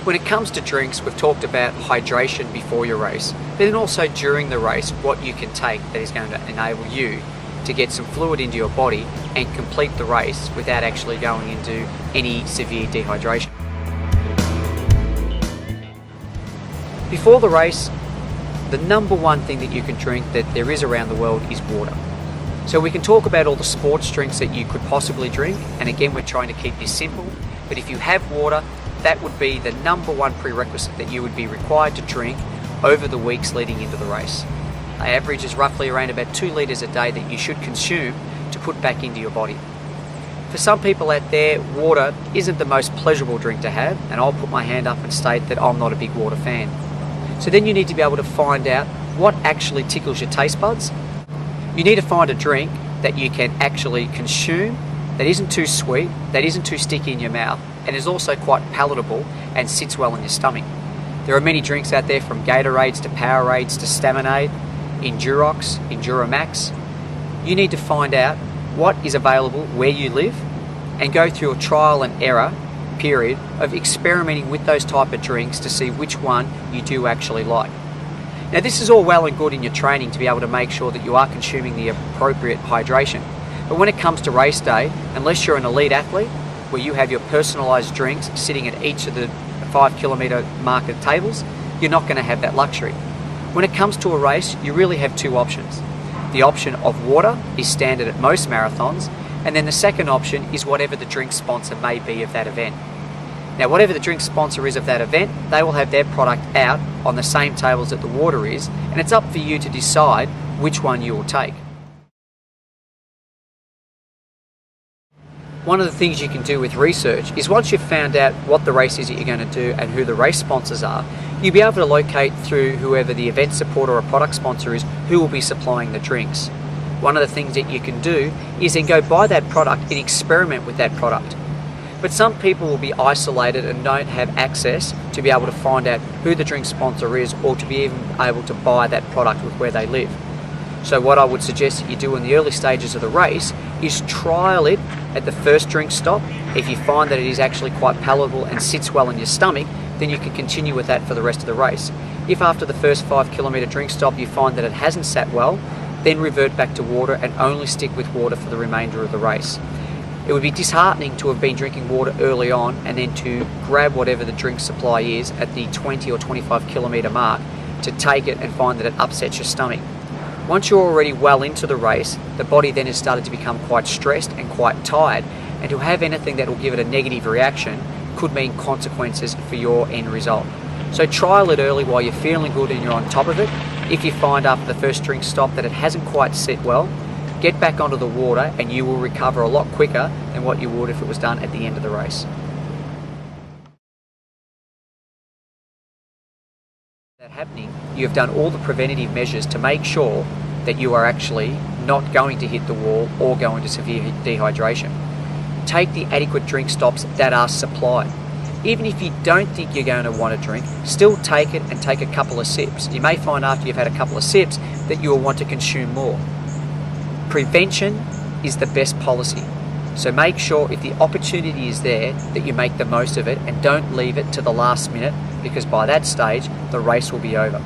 When it comes to drinks, we've talked about hydration before your race, but then also during the race, what you can take that is going to enable you to get some fluid into your body and complete the race without actually going into any severe dehydration. Before the race, the number one thing that you can drink that there is around the world is water. So we can talk about all the sports drinks that you could possibly drink, and again we're trying to keep this simple, but if you have water, that would be the number one prerequisite that you would be required to drink over the weeks leading into the race. Our average is roughly around about 2 litres a day that you should consume to put back into your body. For some people out there, water isn't the most pleasurable drink to have, and I'll put my hand up and state that I'm not a big water fan. So then you need to be able to find out what actually tickles your taste buds. You need to find a drink that you can actually consume that isn't too sweet, that isn't too sticky in your mouth, and is also quite palatable and sits well in your stomach. There are many drinks out there, from Gatorades to Powerades to Staminade, Endurox, Enduramax. You need to find out what is available where you live and go through a trial and error period of experimenting with those type of drinks to see which one you do actually like. Now this is all well and good in your training to be able to make sure that you are consuming the appropriate hydration, but when it comes to race day, unless you're an elite athlete where you have your personalised drinks sitting at each of the 5 kilometre market tables, you're not going to have that luxury. When it comes to a race, you really have two options. The option of water is standard at most marathons, and then the second option is whatever the drink sponsor may be of that event. Now whatever the drink sponsor is of that event, they will have their product out on the same tables that the water is, and it's up for you to decide which one you will take. One of the things you can do with research is, once you've found out what the race is that you're going to do and who the race sponsors are, you'll be able to locate through whoever the event supporter or product sponsor is who will be supplying the drinks. One of the things that you can do is then go buy that product and experiment with that product. But some people will be isolated and don't have access to be able to find out who the drink sponsor is, or to be even able to buy that product with where they live. So what I would suggest that you do in the early stages of the race is trial it at the first drink stop. If you find that it is actually quite palatable and sits well in your stomach, then you can continue with that for the rest of the race. If after the first 5 kilometre drink stop you find that it hasn't sat well, then revert back to water and only stick with water for the remainder of the race. It would be disheartening to have been drinking water early on and then to grab whatever the drink supply is at the 20 or 25 kilometre mark to take it and find that it upsets your stomach. Once you're already well into the race, the body then has started to become quite stressed and quite tired, and to have anything that will give it a negative reaction could mean consequences for your end result. So trial it early while you're feeling good and you're on top of it. If you find after the first drink stop that it hasn't quite sit well, get back onto the water and you will recover a lot quicker than what you would if it was done at the end of the race. That happening, you have done all the preventative measures to make sure that you are actually not going to hit the wall or go into severe dehydration. Take the adequate drink stops that are supplied. Even if you don't think you're going to want to drink, still take it and take a couple of sips. You may find after you've had a couple of sips that you will want to consume more. Prevention is the best policy. So make sure, if the opportunity is there, that you make the most of it and don't leave it to the last minute, because by that stage the race will be over.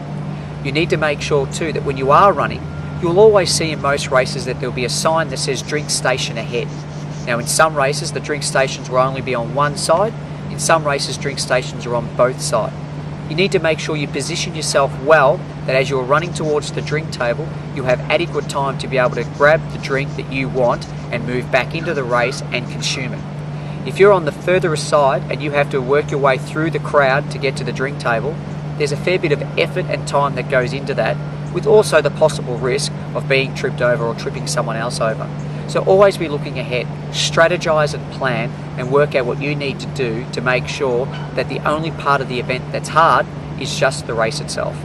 You need to make sure too that when you are running, you'll always see in most races that there'll be a sign that says drink station ahead. Now in some races the drink stations will only be on one side, in some races drink stations are on both sides. You need to make sure you position yourself well, that as you're running towards the drink table, you have adequate time to be able to grab the drink that you want and move back into the race and consume it. If you're on the further side and you have to work your way through the crowd to get to the drink table, there's a fair bit of effort and time that goes into that, with also the possible risk of being tripped over or tripping someone else over. So always be looking ahead, strategize and plan, and work out what you need to do to make sure that the only part of the event that's hard is just the race itself.